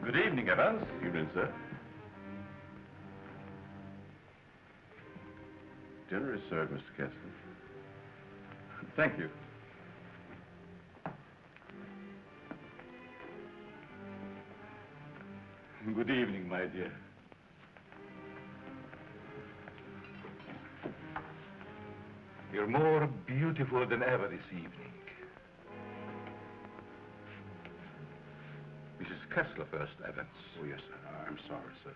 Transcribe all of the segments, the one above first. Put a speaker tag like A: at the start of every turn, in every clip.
A: Good evening, Evans.
B: Evening, sir. Dinner is served, Mr. Katzman.
A: Thank you. Good evening, my dear. You're more beautiful than ever this evening. Mrs. Kessler first, Evans.
B: Oh, yes, sir. I'm sorry, sir.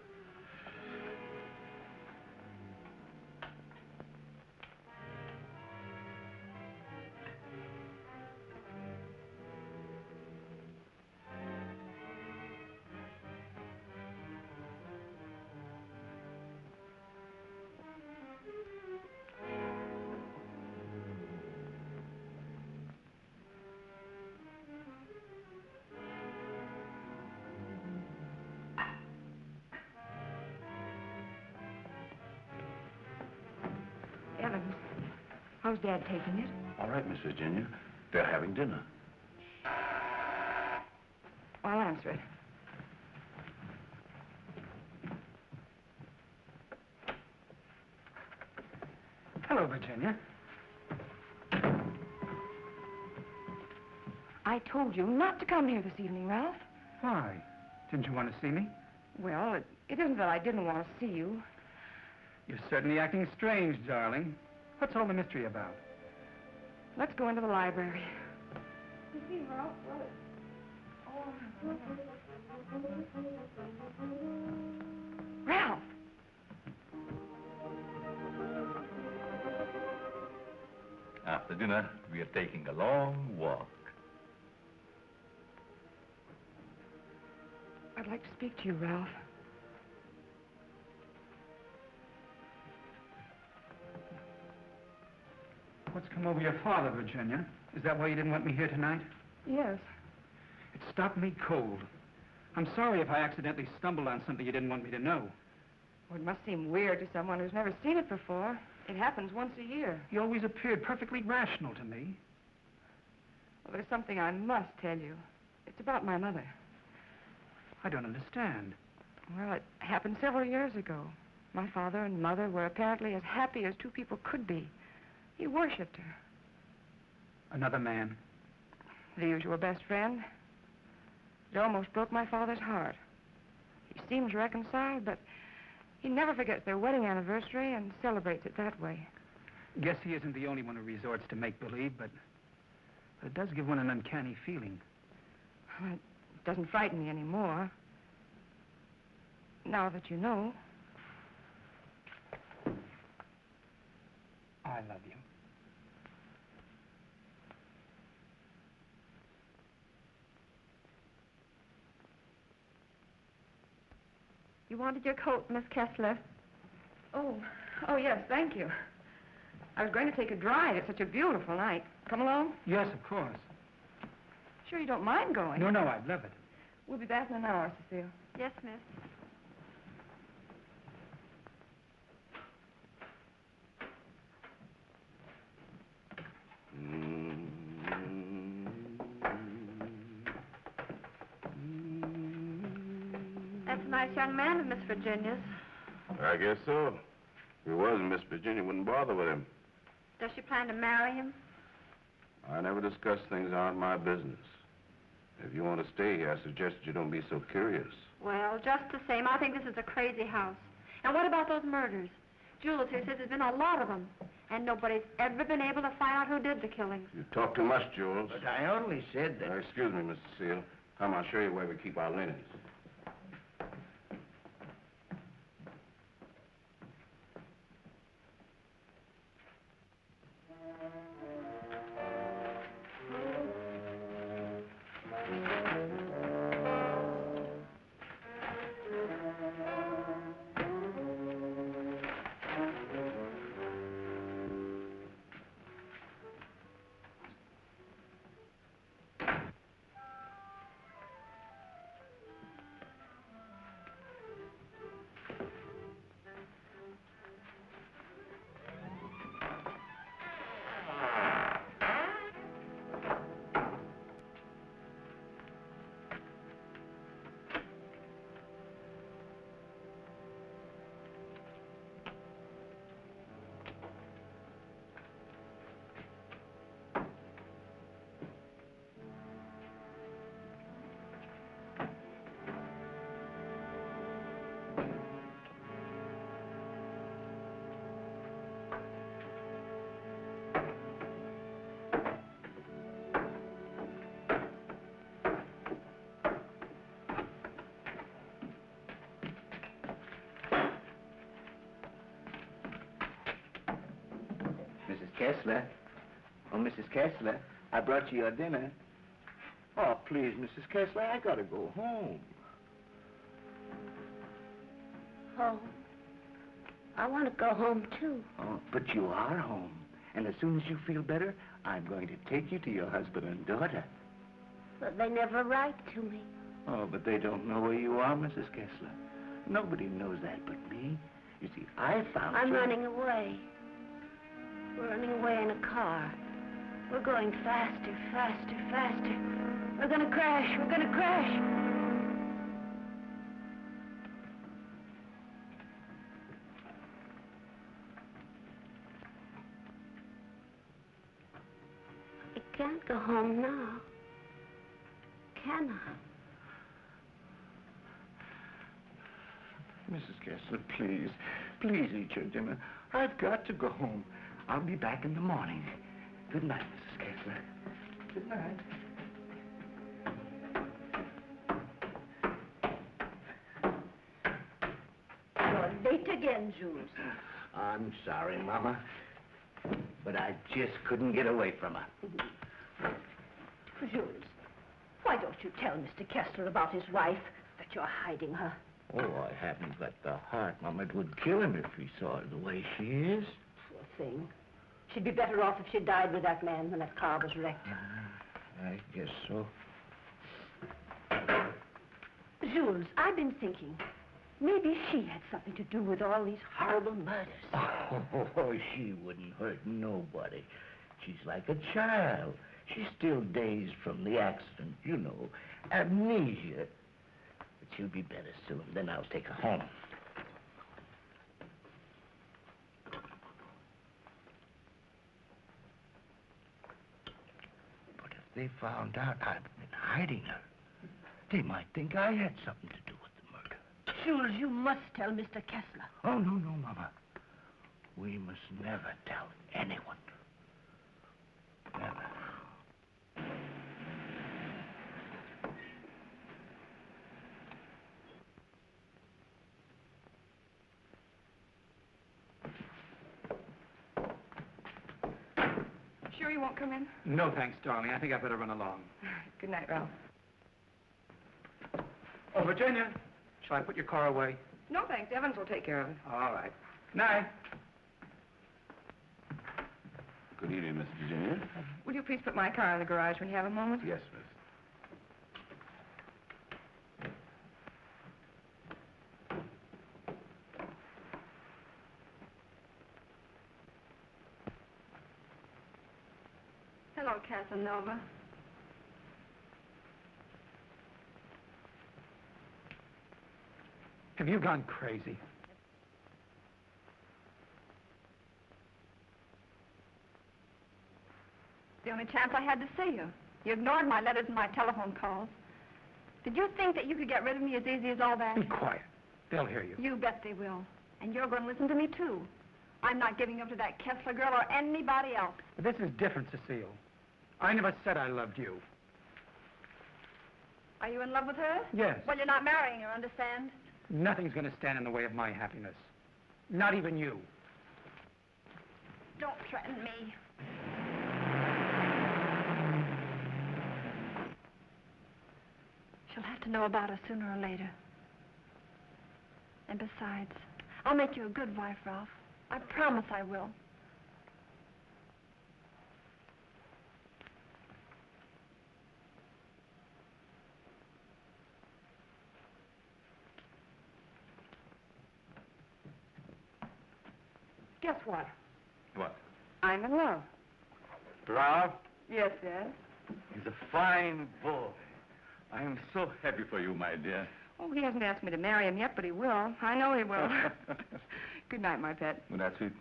C: Evans, how's Dad taking it?
B: All right, Miss Virginia. They're having dinner.
C: I'll answer it.
D: Hello, Virginia.
C: I told you not to come here this evening, Ralph.
D: Why? Didn't you want to see me?
C: Well, it isn't that I didn't want to see you.
D: You're certainly acting strange, darling. What's all the mystery about?
C: Let's go into the library. You see, Ralph, Ralph!
A: After dinner, we are taking a long walk.
C: I'd like to speak to you, Ralph.
D: What's come over your father, Virginia? Is that why you didn't want me here tonight?
C: Yes.
D: It stopped me cold. I'm sorry if I accidentally stumbled on something you didn't want me to know.
C: Well, it must seem weird to someone who's never seen it before. It happens once a year.
D: You always appeared perfectly rational to me.
C: Well, there's something I must tell you. It's about my mother.
D: I don't understand.
C: Well, it happened several years ago. My father and mother were apparently as happy as two people could be. He worshipped her.
D: Another man?
C: The usual best friend. It almost broke my father's heart. He seems reconciled, but he never forgets their wedding anniversary and celebrates it that way.
D: Guess he isn't the only one who resorts to make-believe, but it does give one an uncanny feeling.
C: Well, it doesn't frighten me anymore. Now that you know.
D: I love you.
E: You wanted your coat, Miss Kessler.
C: Oh, yes, thank you. I was going to take a drive. It's such a beautiful night. Come along?
D: Yes, of course.
C: Sure you don't mind going?
D: No, I'd love it.
C: We'll be back in an hour, Cecile.
E: Yes, miss. That's a nice young man of Miss Virginia's.
B: I guess so. If he wasn't, Miss Virginia wouldn't bother with him.
E: Does she plan to marry him?
B: I never discuss things that aren't my business. If you want to stay here, I suggest you don't be so curious.
E: Well, just the same, I think this is a crazy house. And what about those murders? Jules here says there's been a lot of them. And nobody's ever been able to find out who did the killings.
B: You talk too much, Jules.
F: But I only said that...
B: Excuse me, Mr. Seal. Come, I'll show you where we keep our linens.
F: Kessler. Oh, Mrs. Kessler, I brought you your dinner. Oh, please, Mrs. Kessler, I gotta go home.
G: Home? I want to go home, too.
F: Oh, but you are home. And as soon as you feel better, I'm going to take you to your husband and daughter.
G: But they never write to me.
F: Oh, but they don't know where you are, Mrs. Kessler. Nobody knows that but me. You see, I found
G: I'm
F: you...
G: running away. We're running away in a car. We're going faster, faster, faster. We're gonna crash. We're gonna crash. I can't go home now. Can I?
F: Mrs. Kessler, please. Please eat your dinner. I've got to go home. I'll be back in the morning. Good night, Mrs. Kessler. Good night.
G: You're late again, Jules.
F: I'm sorry, Mama. But I just couldn't get away from her.
G: Jules, why don't you tell Mr. Kessler about his wife, that you're hiding her?
F: Oh, I haven't got the heart, Mama. It would kill him if he saw her the way she is.
G: Poor thing. She'd be better off if she died with that man when that car was wrecked.
F: I guess so.
G: Jules, I've been thinking, maybe she had something to do with all these horrible murders.
F: Oh, she wouldn't hurt nobody. She's like a child. She's still dazed from the accident, you know, amnesia. But she'll be better soon. Then I'll take her home. But if they found out I'd been hiding her, they might think I had something to do with the murder.
G: Jules, you must tell Mr. Kessler.
F: Oh, no, Mama. We must never tell anyone. Never.
C: Sure you won't come in?
D: No, thanks, darling. I think I better run along.
C: Good night, Ralph.
D: Oh, Virginia, shall I put your car away?
C: No, thanks. Evans will take care of it.
D: All right. Night.
B: Good evening, Miss Virginia.
C: Will you please put my car in the garage when you have a moment?
B: Yes, miss.
E: Hello, Casanova.
D: Have you gone crazy?
E: The only chance I had to see you. You ignored my letters and my telephone calls. Did you think that you could get rid of me as easy as all that?
D: Be quiet. They'll hear you.
E: You bet they will. And you're going to listen to me, too. I'm not giving up to that Kessler girl or anybody else.
D: But this is different, Cecile. I never said I loved you.
E: Are you in love with her?
D: Yes.
E: Well, you're not marrying her, understand?
D: Nothing's going to stand in the way of my happiness. Not even you.
E: Don't threaten me. She'll have to know about us sooner or later. And besides, I'll make you a good wife, Ralph. I promise I will.
C: Guess what?
A: What?
C: I'm in love.
A: Ralph?
C: Yes, Dad.
A: He's a fine boy. I am so happy for you, my dear.
C: Oh, he hasn't asked me to marry him yet, but he will. I know he will. Good night, my pet.
A: Well, that's it.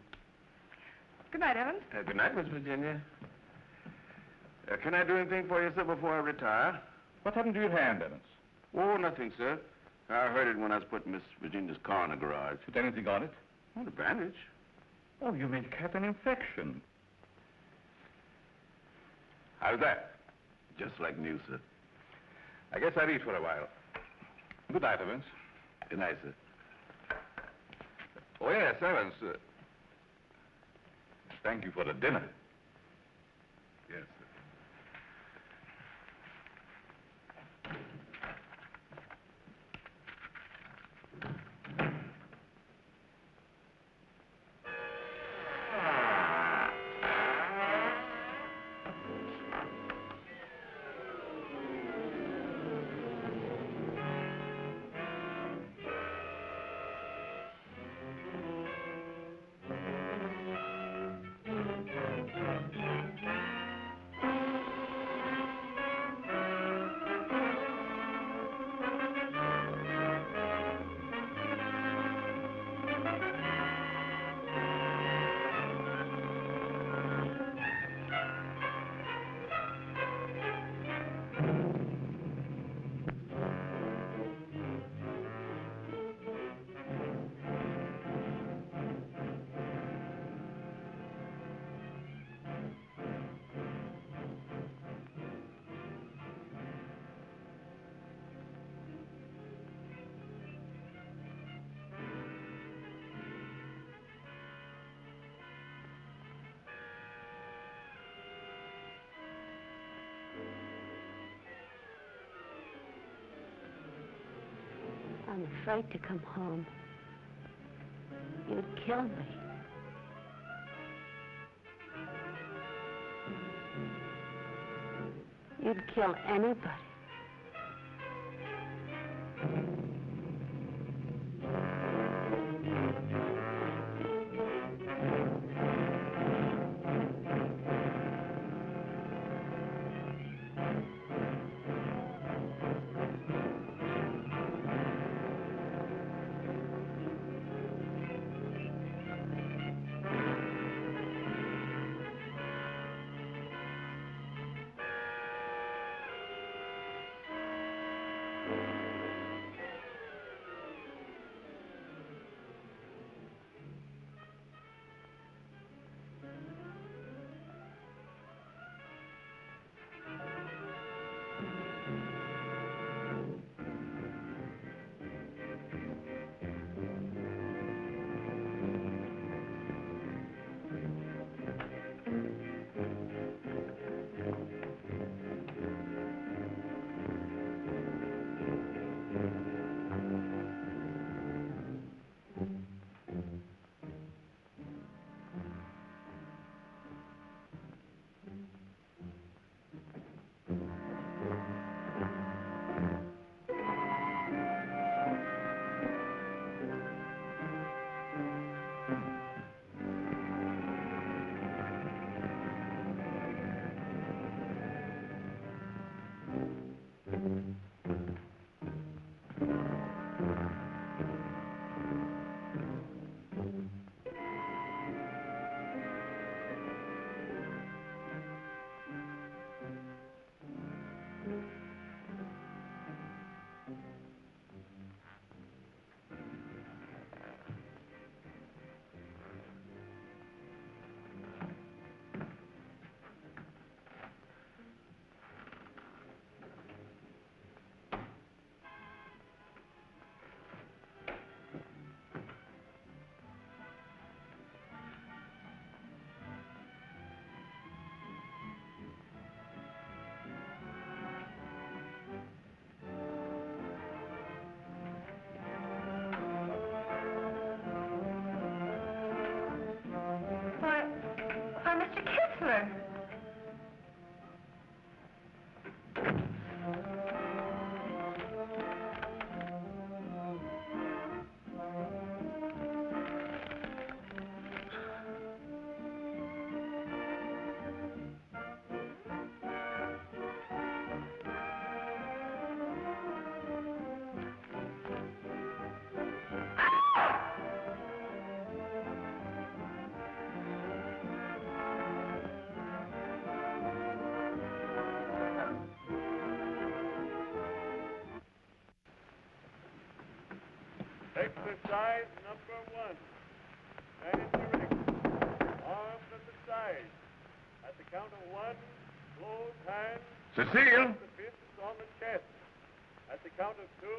C: Good night, Evans.
B: Good night, Miss Virginia. Can I do anything for you, sir, before I retire?
A: What happened to your hand, Evans?
B: Oh, nothing, sir. I heard it when I was putting Miss Virginia's car in the garage.
A: Put anything on it?
B: Oh, the bandage.
A: Oh, you may have an infection.
B: How's that? Just like new, sir.
A: I guess I'll eat for a while. Good night, Evans.
B: Good night, sir.
A: Oh, yes, Evans. thank you for the dinner.
B: Yes, sir.
G: I'm afraid to come home. You'd kill me. You'd kill anybody.
E: Mr. Kistler.
H: Exercise number 1. Stand erect. Arms at the side. At the count of 1, close hands.
B: Cecile!
H: The fists on the chest. At the count of 2,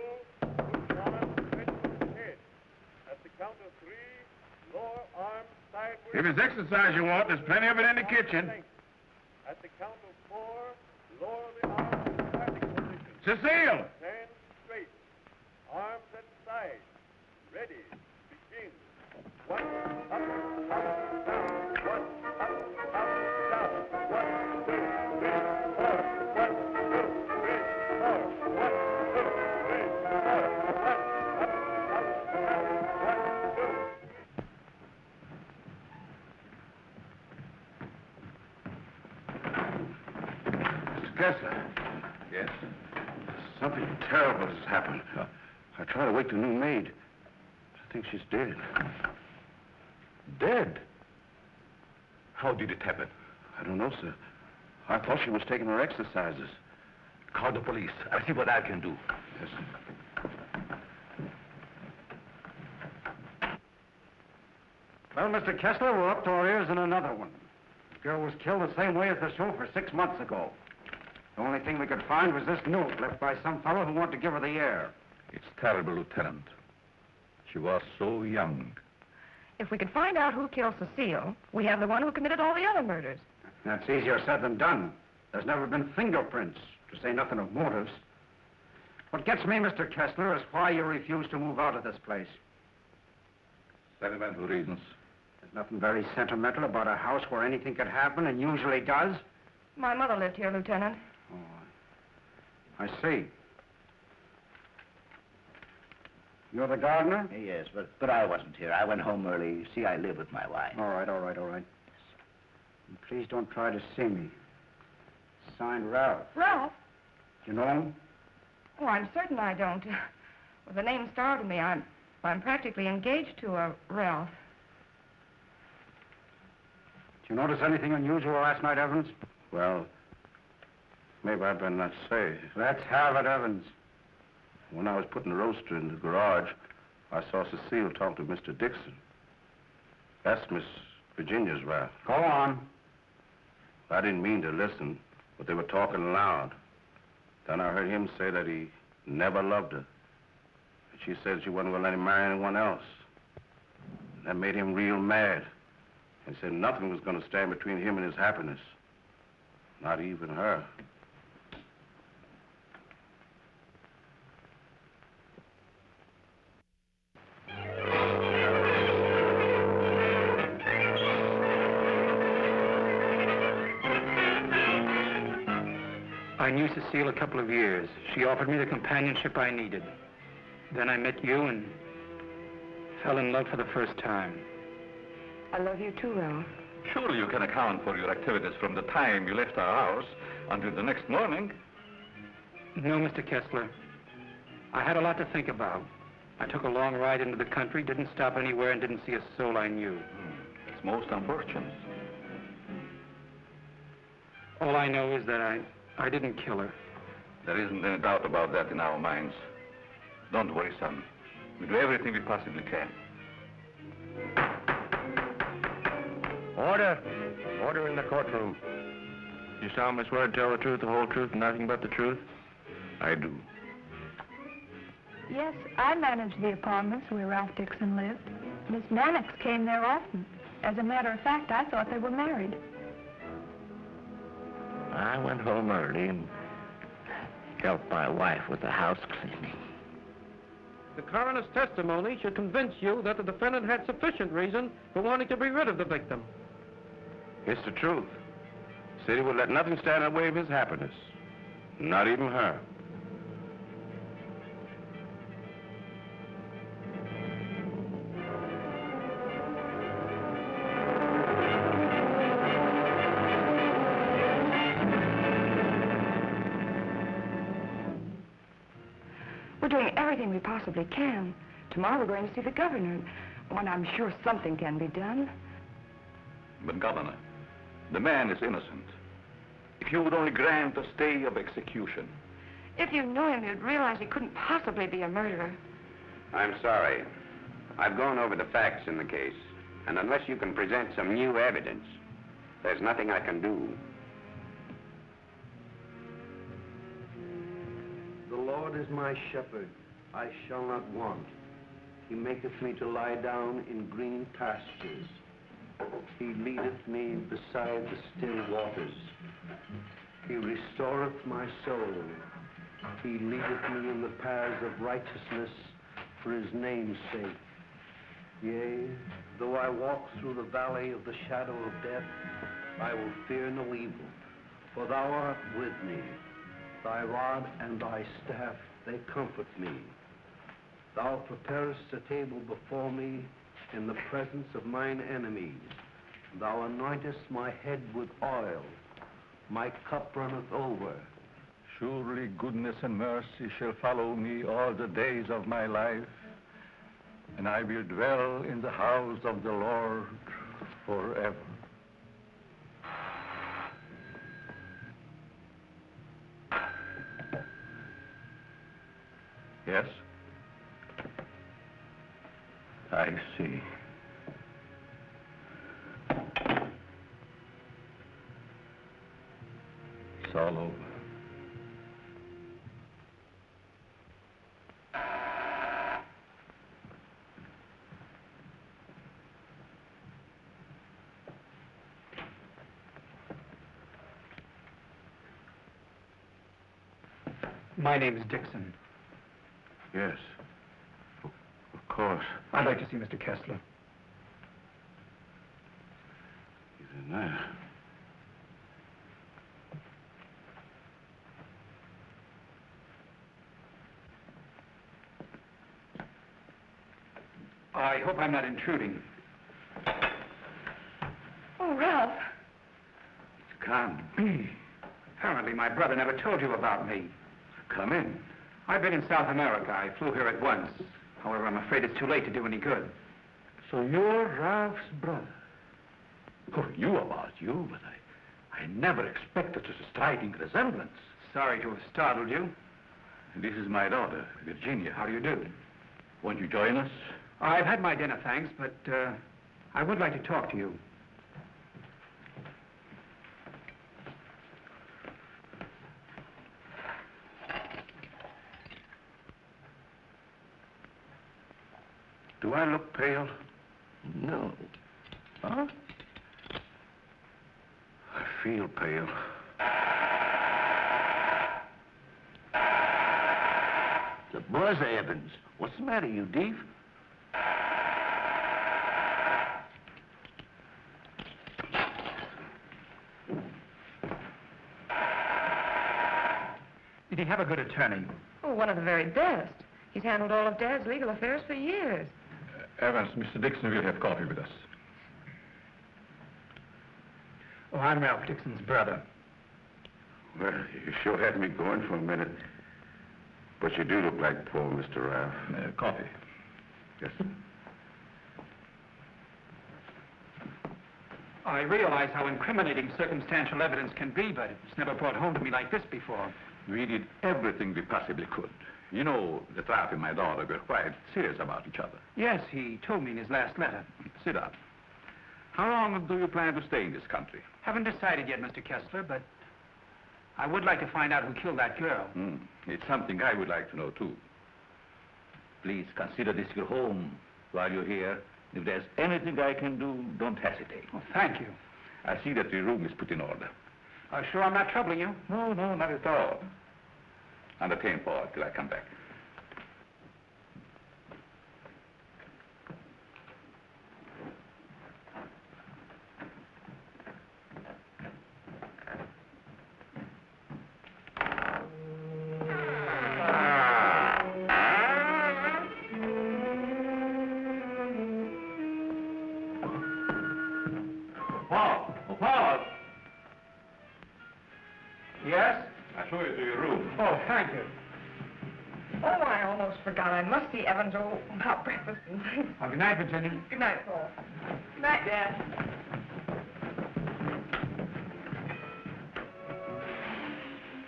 H: push arms straight to the head. At the count of 3, lower arm sideways.
B: If it's exercise you want, there's plenty of it in the kitchen.
H: At the count of 4, lower the arms to starting position.
B: Cecile!
H: Stand straight. Arms at side. Ready. Begin. 1, up, down. 1, up, down. 1, 2, 3, 4. 1, 2, 3, 4. 1, 2, 3, 4. 1, up, down. 1, 2.
B: Mr. Kessler.
A: Yes?
B: Something terrible has happened. I tried to wake the new maid. I think she's dead.
A: Dead? How did it happen?
B: I don't know, sir. I thought she was taking her exercises.
A: Call the police. I'll see what I can do.
B: Yes, sir.
I: Well, Mr. Kessler, we're up to our ears in another one. The girl was killed the same way as the chauffeur 6 months ago. The only thing we could find was this note left by some fellow who wanted to give her the air.
A: It's terrible, Lieutenant. She was so young.
C: If we could find out who killed Cecile, we have the one who committed all the other murders.
I: That's easier said than done. There's never been fingerprints, to say nothing of motives. What gets me, Mr. Kessler, is why you refuse to move out of this place.
A: Sentimental reasons.
I: There's nothing very sentimental about a house where anything could happen and usually does.
C: My mother lived here, Lieutenant.
I: Oh, I see. You're the gardener?
F: Yes, but I wasn't here. I went home early. You see, I live with my wife.
I: All right. And please don't try to see me. Signed Ralph.
C: Ralph?
I: You know him?
C: Oh, I'm certain I don't. Well, the name startled me. I'm practically engaged to a Ralph.
I: Did you notice anything unusual last night, Evans?
B: Well, maybe I better not say.
I: Let's have it, Evans.
B: When I was putting the roaster in the garage, I saw Cecile talk to Mr. Dixon. That's Miss Virginia's Ralph.
I: Go on.
B: I didn't mean to listen, but they were talking loud. Then I heard him say that he never loved her. She said she wasn't going to let him marry anyone else. That made him real mad. And said nothing was going to stand between him and his happiness. Not even her.
D: I knew Cecile a couple of years. She offered me the companionship I needed. Then I met you and fell in love for the first time.
C: I love you too, Ralph.
A: Surely you can account for your activities from the time you left our house until the next morning.
D: No, Mr. Kessler. I had a lot to think about. I took a long ride into the country, didn't stop anywhere, and didn't see a soul I knew.
A: It's most unfortunate.
D: All I know is that I didn't kill her.
A: There isn't any doubt about that in our minds. Don't worry, son. We do everything we possibly can.
B: Order! Order in the courtroom. You solemnly swear to tell the truth, the whole truth, and nothing but the truth? I do.
J: Yes, I managed the apartments where Ralph Dixon lived. Miss Mannix came there often. As a matter of fact, I thought they were married.
F: I went home early and helped my wife with the house cleaning.
K: The coroner's testimony should convince you that the defendant had sufficient reason for wanting to be rid of the victim.
B: It's the truth. City would let nothing stand in the way of his happiness. Not even her.
C: We're doing everything we possibly can. Tomorrow we're going to see the governor, and I'm sure something can be done.
A: But, Governor, the man is innocent. If you would only grant a stay of execution.
C: If you knew him, you'd realize he couldn't possibly be a murderer.
L: I'm sorry. I've gone over the facts in the case, and unless you can present some new evidence, there's nothing I can do.
M: The Lord is my shepherd. I shall not want. He maketh me to lie down in green pastures. He leadeth me beside the still waters. He restoreth my soul. He leadeth me in the paths of righteousness for his name's sake. Yea, though I walk through the valley of the shadow of death, I will fear no evil, for thou art with me. Thy rod and thy staff, they comfort me. Thou preparest a table before me in the presence of mine enemies. Thou anointest my head with oil. My cup runneth over.
A: Surely goodness and mercy shall follow me all the days of my life, and I will dwell in the house of the Lord forever. Yes? I see. It's all over.
D: My name is Dixon.
B: Yes. Of course.
D: I'd like to see Mr. Kessler.
B: He's in there.
D: I hope I'm not intruding.
C: Oh, Ralph.
D: It can't be. Apparently my brother never told you about me.
A: Come in.
D: I've been in South America. I flew here at once. However, I'm afraid it's too late to do any good.
A: So you're Ralph's brother. Who knew about you, but I never expected such a striking resemblance.
D: Sorry to have startled you.
A: This is my daughter, Virginia.
D: How do you do?
A: Won't you join us?
D: I've had my dinner, thanks, but I would like to talk to you.
B: Do I look pale?
F: No.
B: Huh? I feel pale.
F: The buzz, Evans. What's the matter, you deef?
D: Did he have a good attorney?
C: Oh, one of the very best. He's handled all of Dad's legal affairs for years.
A: Evans, Mr. Dixon will have coffee with us.
D: Oh, I'm Ralph Dixon's brother.
B: Well, you sure had me going for a minute. But you do look like poor Mr. Ralph.
A: Coffee.
B: Yes, sir.
D: I realize how incriminating circumstantial evidence can be, but it's never brought home to me like this before.
A: We did everything we possibly could. You know, that Ralph and my daughter were quite serious about each other.
D: Yes, he told me in his last letter.
A: Sit down. How long do you plan to stay in this country?
D: Haven't decided yet, Mr. Kessler, but I would like to find out who killed that girl.
A: It's something I would like to know, too. Please consider this your home while you're here. If there's anything I can do, don't hesitate.
D: Oh, thank you.
A: I see that your room is put in order.
D: Sure I'm not troubling you?
A: No, not at all. Entertain Paul till I come back. Paul!
D: Yes?
A: I'll show you to your room.
D: Oh, thank you.
C: Oh, I almost forgot. I must see Evans about breakfast.
D: Oh, good night, Virginia.
C: Good night, Paul. Good night, Dad.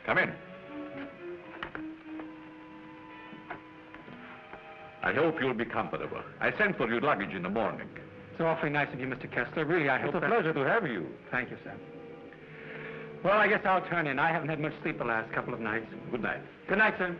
A: Come in. I hope you'll be comfortable. I sent for your luggage in the morning.
D: It's awfully nice of you, Mr. Kessler. Really, I hope
A: It's a pleasure to have you.
D: Thank you, sir. Well, I guess I'll turn in. I haven't had much sleep the last couple of nights.
A: Good night.
D: Good night, sir.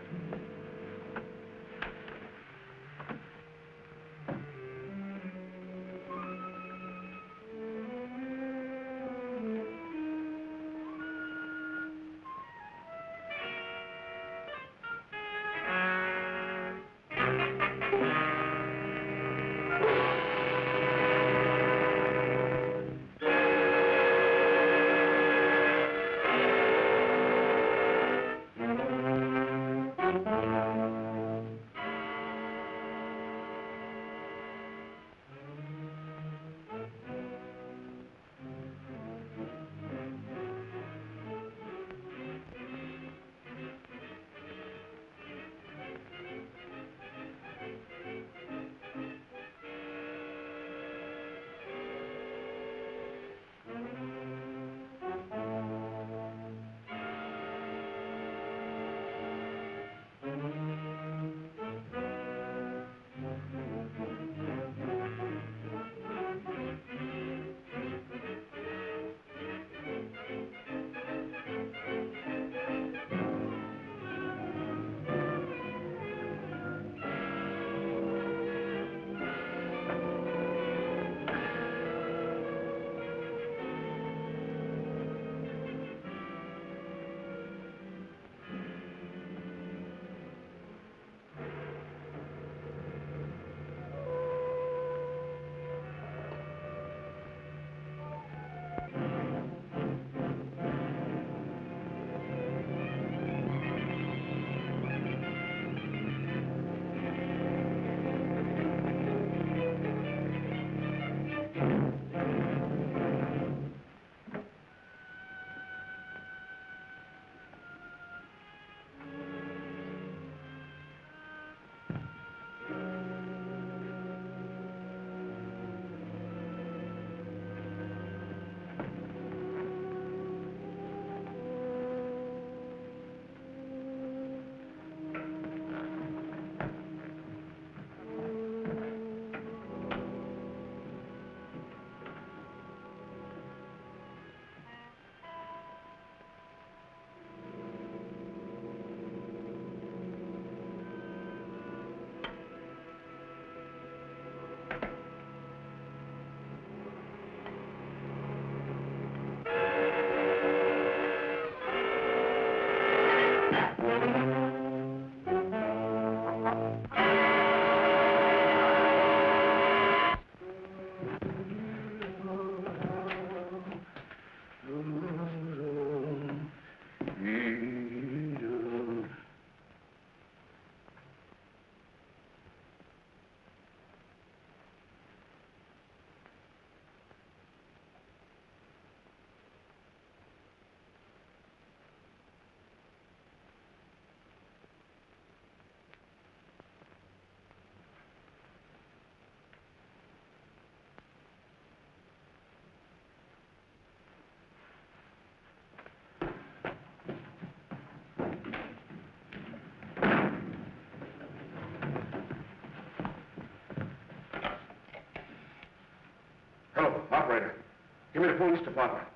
I: me to the police department.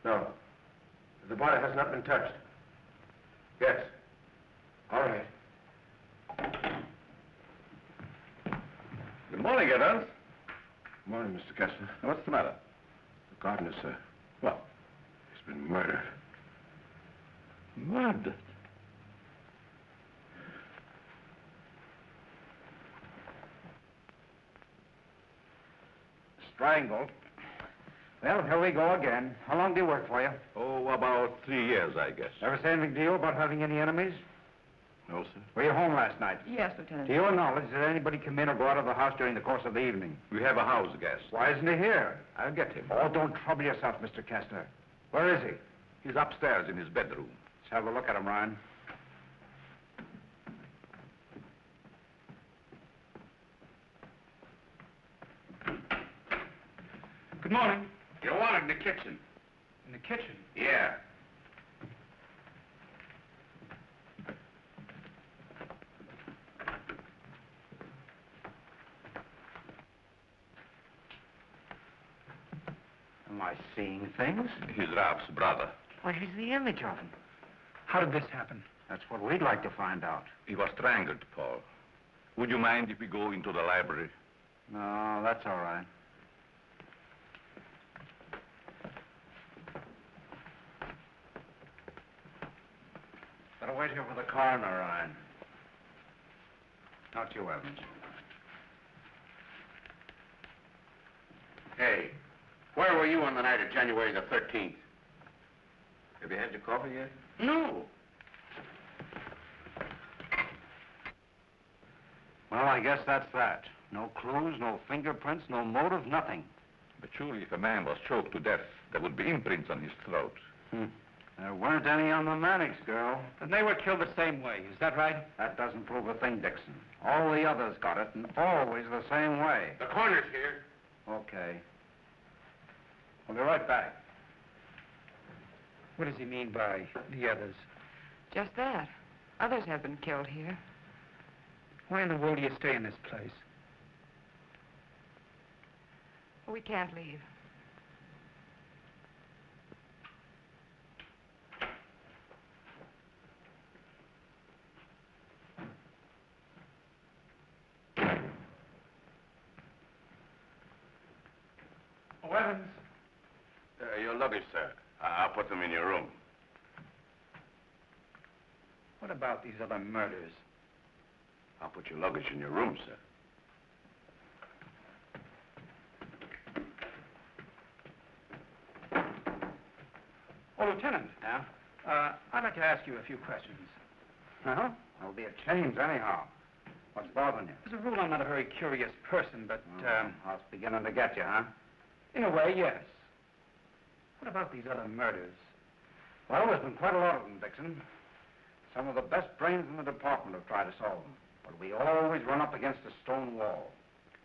B: No. The body has not been touched. Yes.
I: All right.
A: Good morning, Evans.
B: Good morning, Mr. Kessler.
A: What's the matter?
B: The gardener, sir.
A: What?
B: He's been murdered.
A: Murdered?
I: Strangled. Well, here we go again. How long do you work for you?
A: Oh, about 3 years, I guess.
I: Ever say anything to you about having any enemies?
B: No, sir.
I: Were you home last night?
C: Yes, Lieutenant.
I: To your knowledge, did anybody come in or go out of the house during the course of the evening?
A: We have a house guest.
I: Why isn't he here?
A: I'll get him.
I: Oh, don't trouble yourself, Mr. Kessler. Where is he?
A: He's upstairs in his bedroom.
I: Let's have a look at him, Ryan.
D: Good morning.
B: You're wanted in the kitchen.
D: In the kitchen?
B: Yeah.
I: Am I seeing things?
A: He's Ralph's brother.
I: Why, he's the image of him.
D: How did this happen?
I: That's what we'd like to find out.
A: He was strangled, Paul. Would you mind if we go into the library?
I: No, that's all right. Better wait here for the coroner, Ryan. Not you, Evans.
B: Hey, where were you on the night of January the 13th?
A: Have you had your coffee yet?
B: No.
I: Well, I guess that's that. No clues, no fingerprints, no motive, nothing.
A: But surely if a man was choked to death, there would be imprints on his throat.
I: There weren't any on the Mannix girl.
D: Then they were killed the same way. Is that right?
I: That doesn't prove a thing, Dixon. All the others got it, and always the same way.
B: The coroner's here.
I: Okay. We'll be right back.
D: What does he mean by the others?
C: Just that. Others have been killed here.
D: Why in the world do you stay in this place?
C: We can't leave.
D: Oh, Evans.
B: Your luggage, sir. I'll put them in your room.
D: What about these other murders?
B: I'll put your luggage in your room, sir.
D: Oh, Lieutenant.
I: Yeah?
D: I'd like to ask you a few questions.
I: Uh-huh. That'll be a change, anyhow. What's bothering you?
D: As a rule, I'm not a very curious person, but,
I: I was beginning to get you, huh?
D: in a way, yes. What about these other murders?
I: Well, there's been quite a lot of them, Dixon. Some of the best brains in the department have tried to solve them. But we always run up against a stone wall.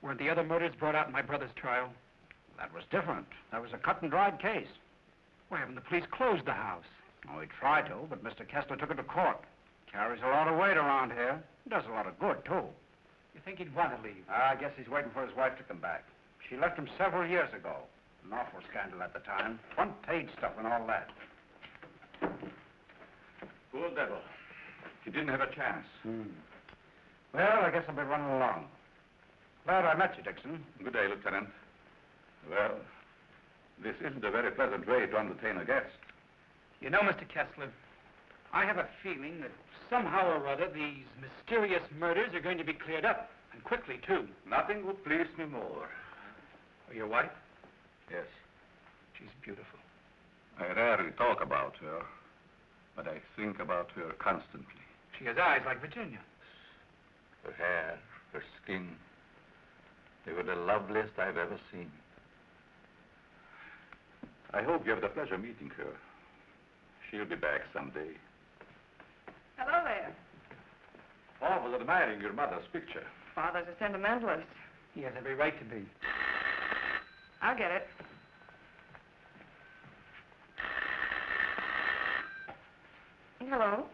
D: Weren't the other murders brought out in my brother's trial?
I: That was different. That was a cut-and-dried case.
D: Why haven't the police closed the house?
I: Oh, he tried to, but Mr. Kessler took it to court. Carries a lot of weight around here. Does a lot of good, too.
D: You think he'd want to leave?
I: I guess he's waiting for his wife to come back. She left him several years ago. An awful scandal at the time. Front-page stuff and all that.
A: Poor devil. He didn't have a chance.
I: Well, I guess I'll be running along. Glad I met you, Dixon.
A: Good day, Lieutenant. Well, this isn't a very pleasant way to entertain a guest.
D: You know, Mr. Kessler, I have a feeling that somehow or other these mysterious murders are going to be cleared up, and quickly, too.
A: Nothing would please me more.
D: Oh, your wife?
A: Yes.
D: She's beautiful.
A: I rarely talk about her, but I think about her constantly.
D: She has eyes like Virginia.
A: Her hair, her skin, they were the loveliest I've ever seen. I hope you have the pleasure meeting her. She'll be back someday.
C: Hello there.
A: Paul was admiring your mother's picture.
C: Father's a sentimentalist.
D: He has every right to be.
C: I'll get it. Hello?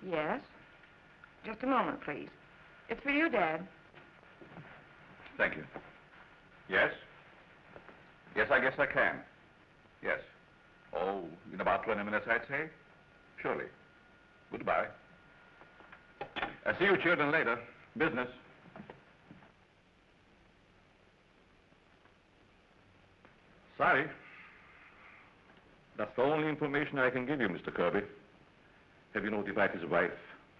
C: Yes? Just a moment, please. It's for you, Dad.
A: Thank you. Yes? Yes, I guess I can. Yes. Oh, in about 20 minutes, I'd say. Surely. Goodbye. I'll see you children later. Business. Sorry. That's the only information I can give you, Mr. Kirby. Have you notified his wife?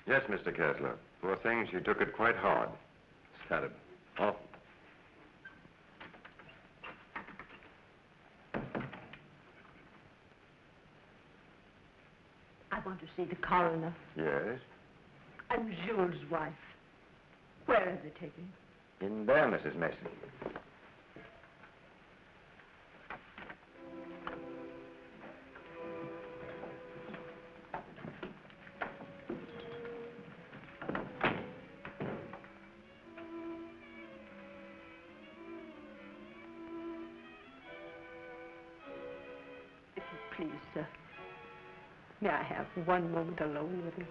B: Yes, Mr. Kessler. Poor thing, she took it quite hard.
A: It's terrible. Oh.
G: I want to see the coroner.
B: Yes?
G: And Jules' wife. Where is it taken?
B: In there, Mrs. Mason.
G: If you please, sir. May I have one moment alone with him?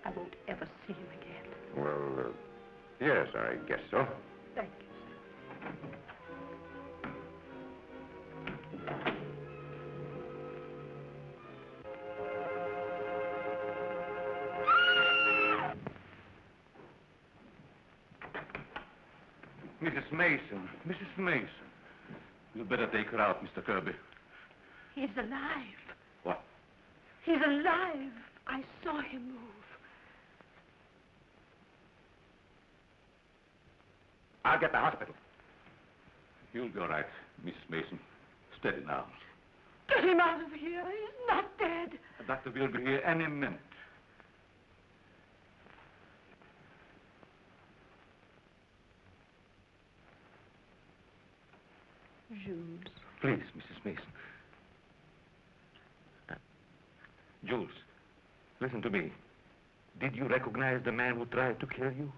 G: I won't ever see him again.
B: Well, yes, I guess so.
G: Thank you, sir.
A: Mrs. Mason. Mrs. Mason. You'd better take her out, Mr. Kirby.
G: He's alive.
A: What?
G: He's alive. I saw him move.
A: I'll get the hospital. You'll be all right, Mrs. Mason. Steady now.
G: Get him out of here. He's not dead.
A: The doctor will be here any minute.
G: Jules.
A: Please, Mrs. Mason. Jules, listen to me. Did you recognize the man who tried to kill you?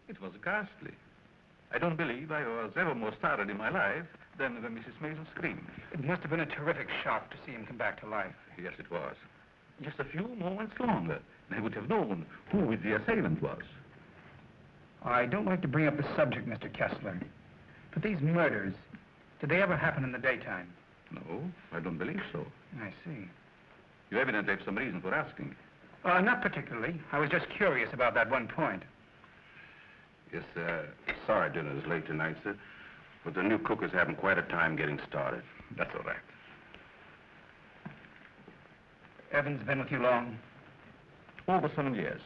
A: It was ghastly. I don't believe I was ever more startled in my life than when Mrs. Mason screamed.
D: It must have been a terrific shock to see him come back to life.
A: Yes, it was. Just a few moments longer, and I would have known who the assailant was.
D: I don't like to bring up the subject, Mr. Kessler, but these murders, did they ever happen in the daytime?
A: No, I don't believe so.
D: I see.
A: You evidently have some reason for asking.
D: Not particularly. I was just curious about that one point.
B: Yes, sorry dinner is late tonight, sir. But the new cook is having quite a time getting started.
A: That's all right.
D: Evans been with you long?
A: Over 7 years.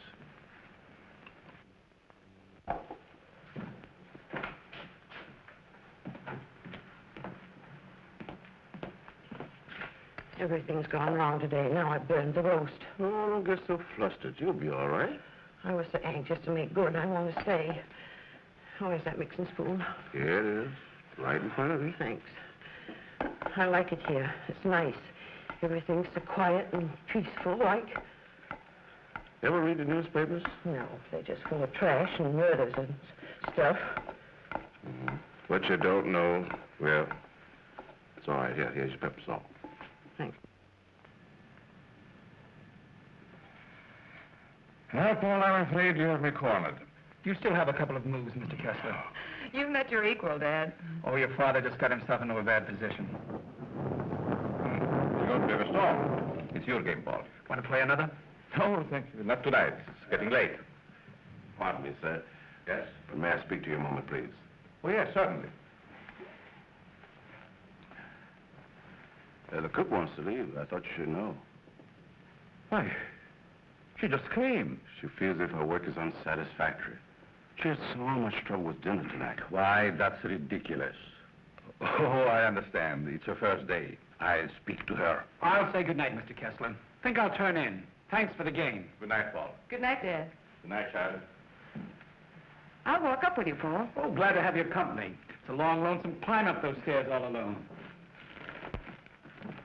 G: Everything's gone wrong today. Now I burned the roast.
B: Oh, don't get so flustered. You'll be all right.
G: I was so anxious to make good, I want to stay. Where's that mixing spoon?
B: Here it is. Right in front of you.
G: Thanks. I like it here. It's nice. Everything's so quiet and peaceful, like.
B: Ever read the newspapers?
G: No, they're just full of trash and murders and stuff.
B: What you don't know, well, it's all right. Here's your pepper salt.
G: Thanks.
A: Well, Paul, I'm afraid you have me cornered.
D: You still have a couple of moves, Mr. Kessler.
C: You've met your equal, Dad.
D: Oh, your father just got himself into a bad position.
A: You're going to be a storm. It's your game, Paul.
D: Want to play another?
A: No, thank you. Not tonight. It's getting late.
B: Pardon me, sir.
A: Yes?
B: But may I speak to you a moment, please?
A: Oh, yes, certainly.
B: The cook wants to leave. I thought you should know.
A: Why, she just came.
B: She feels as if her work is unsatisfactory. She had so much trouble with dinner tonight.
A: Why, that's ridiculous. Oh, I understand. It's her first day. I'll speak to her.
D: I'll say good night, Mr. Kessler. Think I'll turn in. Thanks for the game.
A: Good night, Paul.
C: Good night, Dad.
A: Good night, Charlie.
C: I'll walk up with you, Paul.
D: Oh, glad to have your company. It's a long, lonesome climb up those stairs all alone.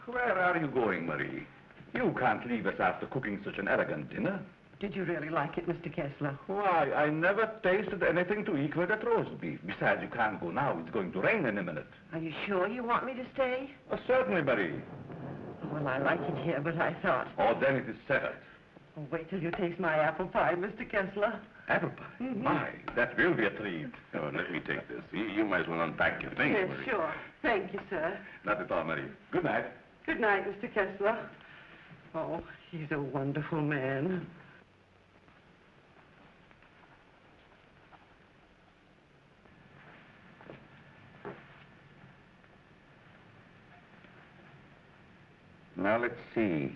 A: Where are you going, Marie? You can't leave us after cooking such an elegant dinner.
N: Did you really like it, Mr. Kessler?
A: Why, I never tasted anything to equal that roast beef. Besides, you can't go now. It's going to rain in a minute.
N: Are you sure you want me to stay?
A: Oh, certainly, Marie.
N: Well, I like it here, but I thought...
A: Oh, then it is settled.
N: Oh, wait till you taste my apple pie, Mr. Kessler.
A: Apple pie? My, that will be a treat.
B: Oh, let me take this. You might as well unpack your things,
N: Yes,
B: Marie.
N: sure. Thank you, sir.
A: Not at all, Marie. Good night.
N: Good night, Mr. Kessler. Oh, he's a wonderful man.
L: Now, let's see.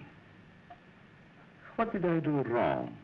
L: What did I do wrong?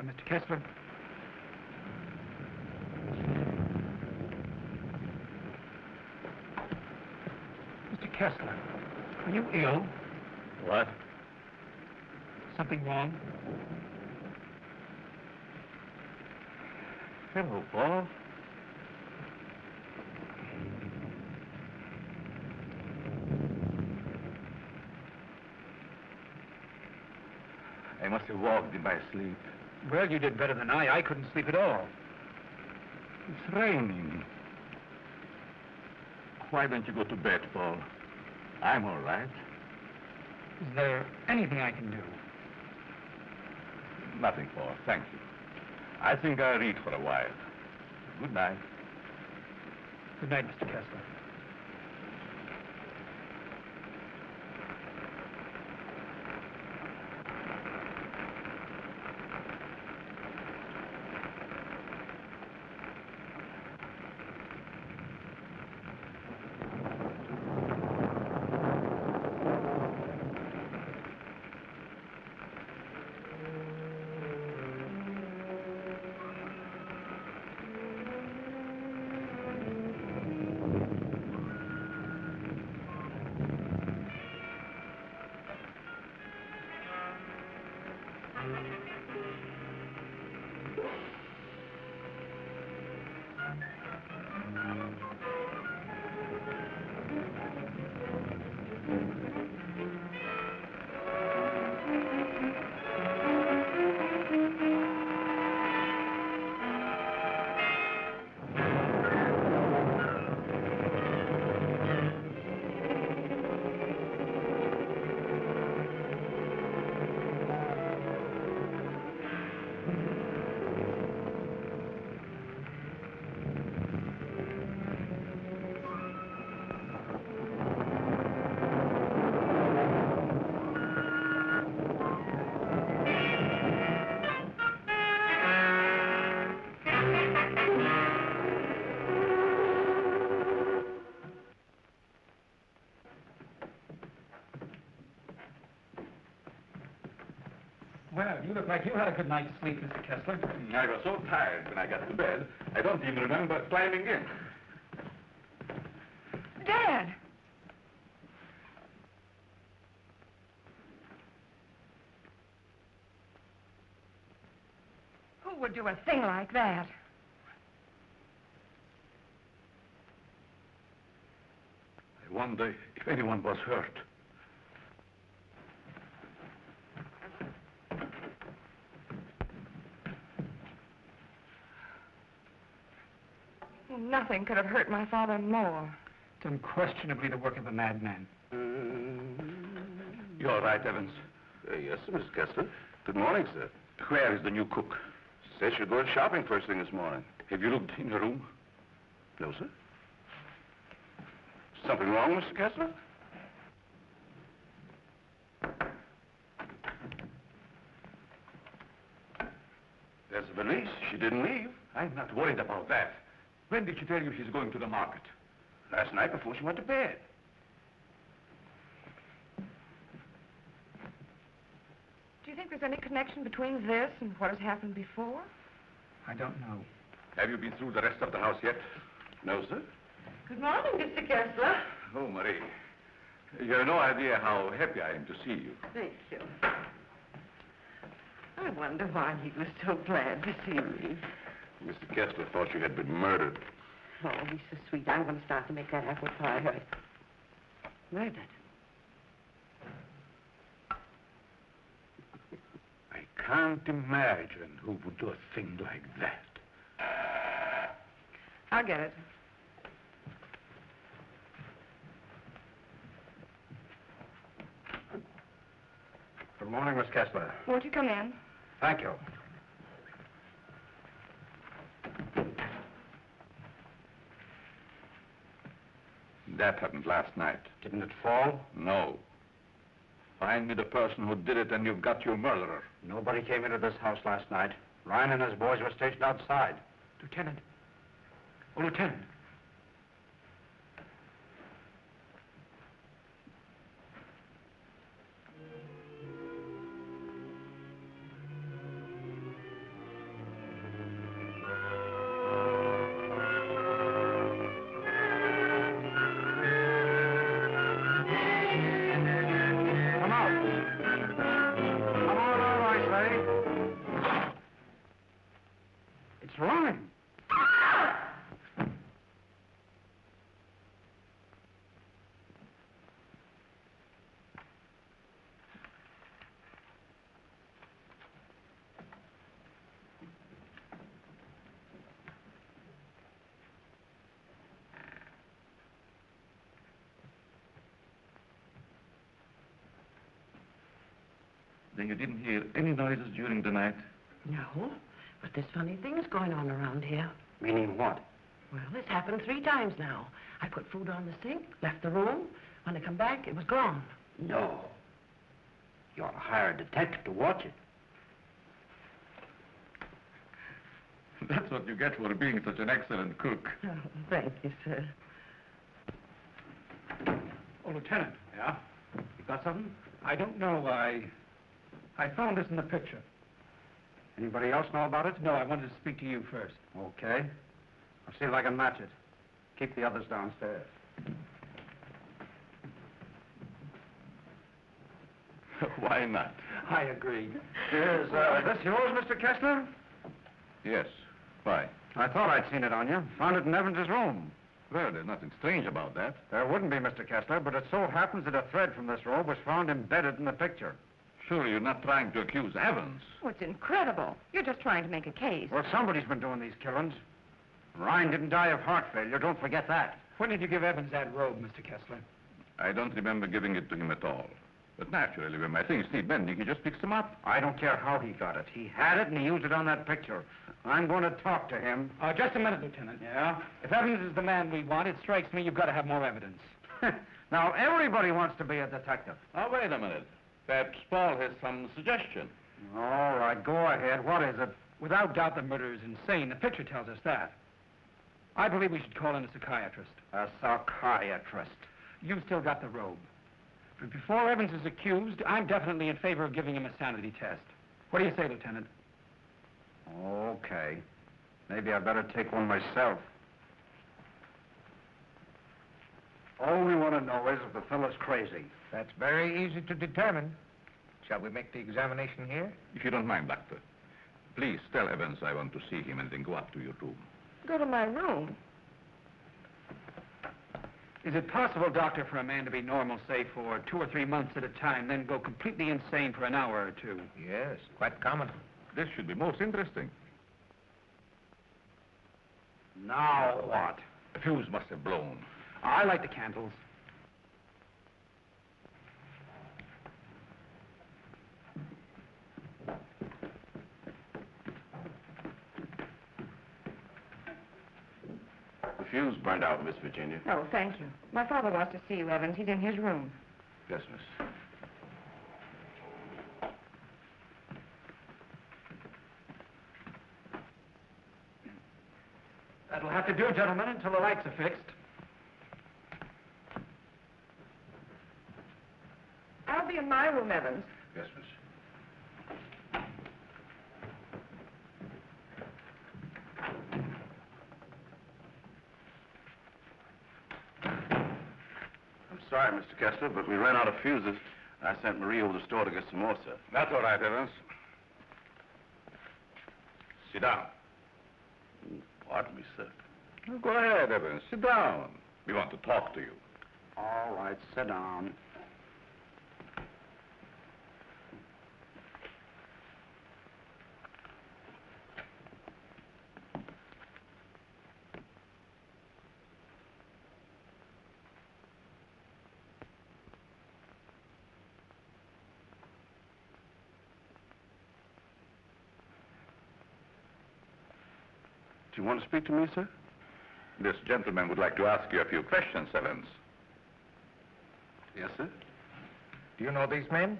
D: Mr. Kessler. Mr. Kessler, are you ill?
A: What?
D: Something wrong?
A: Hello, Paul. I must have walked in my sleep.
D: Well, you did better than I. I couldn't sleep at all.
A: It's raining. Why don't you go to bed, Paul? I'm all right.
D: Is there anything I can do?
A: Nothing, Paul. Thank you. I think I'll read for a while. Good night.
D: Good night, Mr. Kessler. Well, you look like you had a good night's sleep, Mr. Kessler.
A: I was so tired when I got to bed, I don't even remember climbing in.
C: Dad! Who would do a thing like that?
A: I wonder if anyone was hurt.
C: Nothing could have hurt my father more.
D: It's unquestionably the work of a madman.
A: You all right, Evans?
B: Yes, sir, Mr. Kessler. Good morning, sir.
A: Where is the new cook?
B: Said she'd go shopping first thing this morning.
A: Have you looked in her room?
B: No, sir. Something wrong, Mr. Kessler? There's a valise. She didn't leave.
A: I'm not worried about that. When did she tell you she's going to the market?
B: Last night before she went to bed.
C: Do you think there's any connection between this and what has happened before?
D: I don't know.
A: Have you been through the rest of the house yet?
B: No, sir.
N: Good morning, Mr. Kessler.
A: Oh, Marie. You have no idea how happy I am to see you.
N: Thank you. I wonder why he was so glad to see me.
B: Mr. Kessler thought you had been murdered.
N: Oh, he's so sweet. I'm going to start to make that apple pie. Hurry. Murdered?
A: I can't imagine who would do a thing like that.
C: I'll get it.
I: Good morning, Miss Kessler.
C: Won't you come in?
I: Thank you.
A: That happened last night.
I: Didn't it fall?
A: No. Find me the person who did it and you've got your murderer.
I: Nobody came into this house last night. Ryan and his boys were stationed outside.
D: Lieutenant. Oh, Lieutenant.
A: Then you didn't hear any noises during the night?
N: No, but there's funny things going on around here.
I: Meaning what?
N: Well, it's happened 3 times now. I put food on the sink, left the room. When I come back, it was gone.
I: No. You ought to hire a detective to watch it.
A: That's what you get for being such an excellent cook.
N: Oh, thank you, sir.
D: Oh, Lieutenant. Yeah? You got something? I don't know. I found this in the picture.
I: Anybody else know about it?
D: No, I wanted to speak to you first.
I: Okay. I'll see if I can match it. Keep the others downstairs.
A: Why not?
D: I agree.
I: Is this yours, Mr. Kessler?
A: Yes. Why?
I: I thought I'd seen it on you. Found it in Evans's room.
A: Well, there's nothing strange about that.
I: There wouldn't be, Mr. Kessler, but it so happens that a thread from this robe was found embedded in the picture.
A: Surely you're not trying to accuse Evans.
C: Oh, it's incredible. You're just trying to make a case.
I: Well, somebody's been doing these killings. Ryan didn't die of heart failure. Don't forget that.
D: When did you give Evans that robe, Mr. Kessler?
A: I don't remember giving it to him at all. But naturally, when my things need mending, he just picks them up.
I: I don't care how he got it. He had it, and he used it on that picture. I'm going to talk to him.
D: Just a minute, Lieutenant.
I: Yeah?
D: If Evans is the man we want, it strikes me you've got to have more evidence.
I: Now, everybody wants to be a detective.
A: Oh, wait a minute. Perhaps Paul has some suggestion.
I: All right, go ahead. What is it?
D: Without doubt, the murderer is insane. The picture tells us that. I believe we should call in a psychiatrist.
I: A psychiatrist.
D: You've still got the robe. But before Evans is accused, I'm definitely in favor of giving him a sanity test. What do you say, Lieutenant?
I: Okay. Maybe I better take one myself. All we want to know is if the fellow's crazy.
O: That's very easy to determine. Shall we make the examination here?
A: If you don't mind, Doctor. Please tell Evans I want to see him and then go up to your room.
C: Go to my room.
D: Is it possible, Doctor, for a man to be normal, say, for 2 or 3 months at a time, then go completely insane for an hour or 2?
O: Yes, quite common.
A: This should be most interesting.
I: Now what?
A: The fuse must have blown.
D: I light the candles.
B: The fuse burned out, Miss Virginia.
C: Oh, thank you. My father wants to see you, Evans. He's in his room.
B: Yes, miss.
D: That'll have to do, gentlemen, until the lights are fixed.
C: I'll be in my room, Evans.
B: Yes, miss. I'm sorry, Mr. Kessler, but we ran out of fuses. I sent Marie over to the store to get some more, sir.
A: That's all right, Evans. Sit down.
B: Pardon me, sir.
A: Oh, go ahead, Evans. Sit down. We want to talk to you.
I: All right, sit down.
B: Do you want to speak to me, sir?
A: This gentleman would like to ask you a few questions, Evans.
B: Yes, sir.
O: Do you know these men?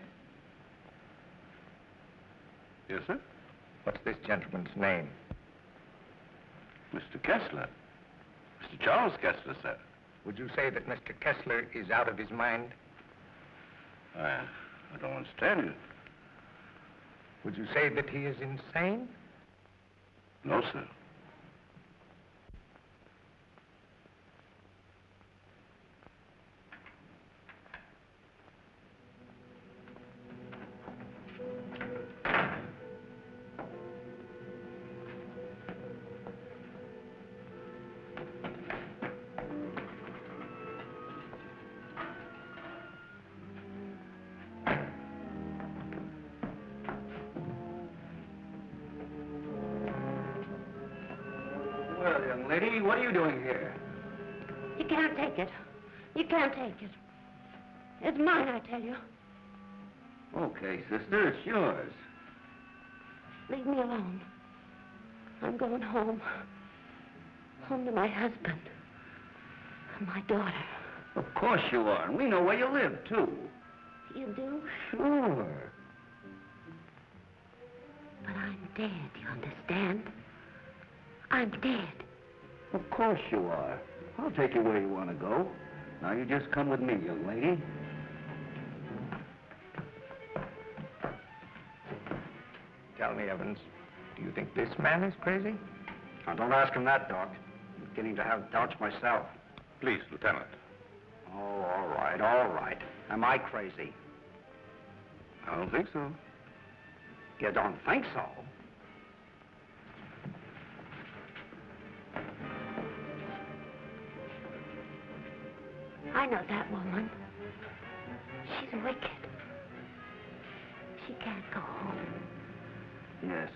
B: Yes, sir.
O: What's this gentleman's name?
B: Mr. Kessler. Mr. Charles Kessler, sir.
O: Would you say that Mr. Kessler is out of his mind?
B: I don't understand you.
O: Would you say that he is insane?
B: No, sir.
D: Well, young lady, what are you doing here?
G: You can't take it. You can't take it. It's mine, I tell you.
F: Okay, sister, it's yours.
G: Leave me alone. I'm going home. Home to my husband. And my daughter.
F: Of course you are, and we know where you live, too.
G: You do?
F: Sure.
G: But I'm dead, you understand? I'm dead.
F: Of course you are. I'll take you where you want to go. Now you just come with me, young lady.
O: Tell me, Evans, do you think this man is crazy?
I: Now, don't ask him that, Doc. I'm beginning to have doubts myself.
A: Please, Lieutenant.
I: Oh, all right, all right. Am I crazy?
B: I don't think so.
I: You don't think so?
G: I know that woman. She's wicked. She can't go home.
F: Yes.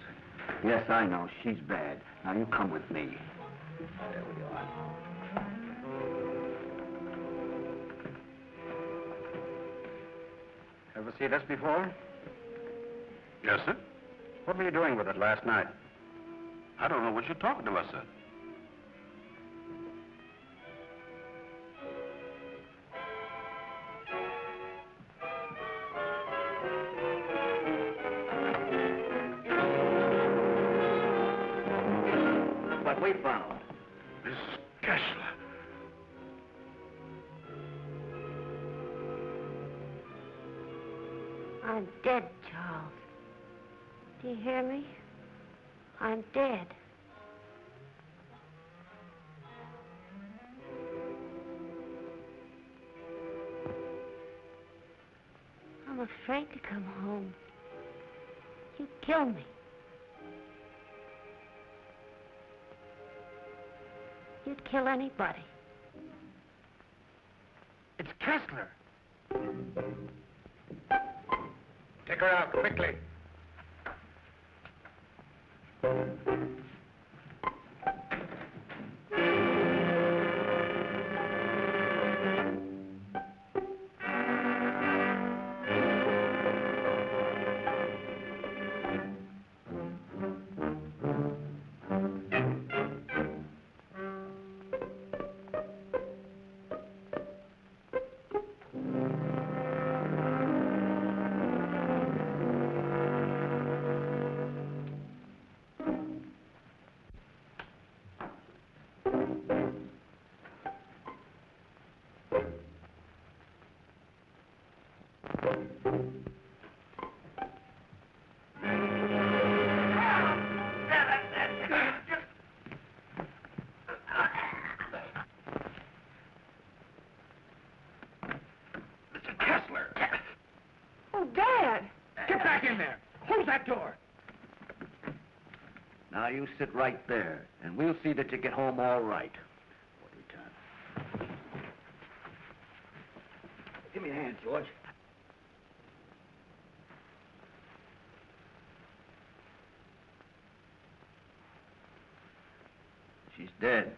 F: Yes, I know. She's bad. Now you come with me. There we are.
I: Ever see this before?
B: Yes, sir.
I: What were you doing with it last night?
B: I don't know what you're talking about, sir.
F: What we found.
B: Miss Kessler.
G: I'm dead, Charles. Do you hear me? I'm dead. I'm afraid to come home. You'd kill me. You'd kill anybody.
O: It's Kessler. Take her out, quickly.
C: Oh, Dad!
O: Get back in there. Close that door.
F: Now you sit right there, and we'll see that you get home all right. What return? Give me a hand, George. She's dead.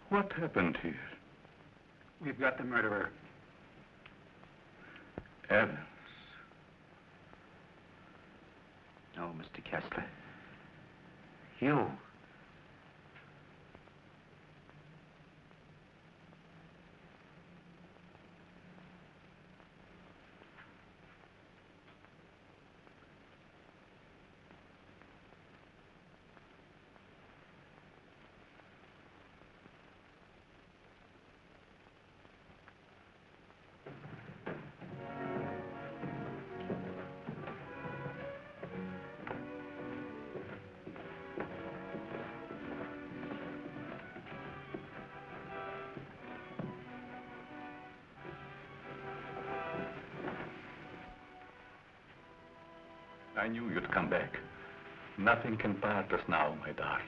A: What happened here?
I: We've got the murderer.
A: Evans.
I: No, Mr. Kessler. You.
A: I knew you'd come back. Nothing can part us now, my darling.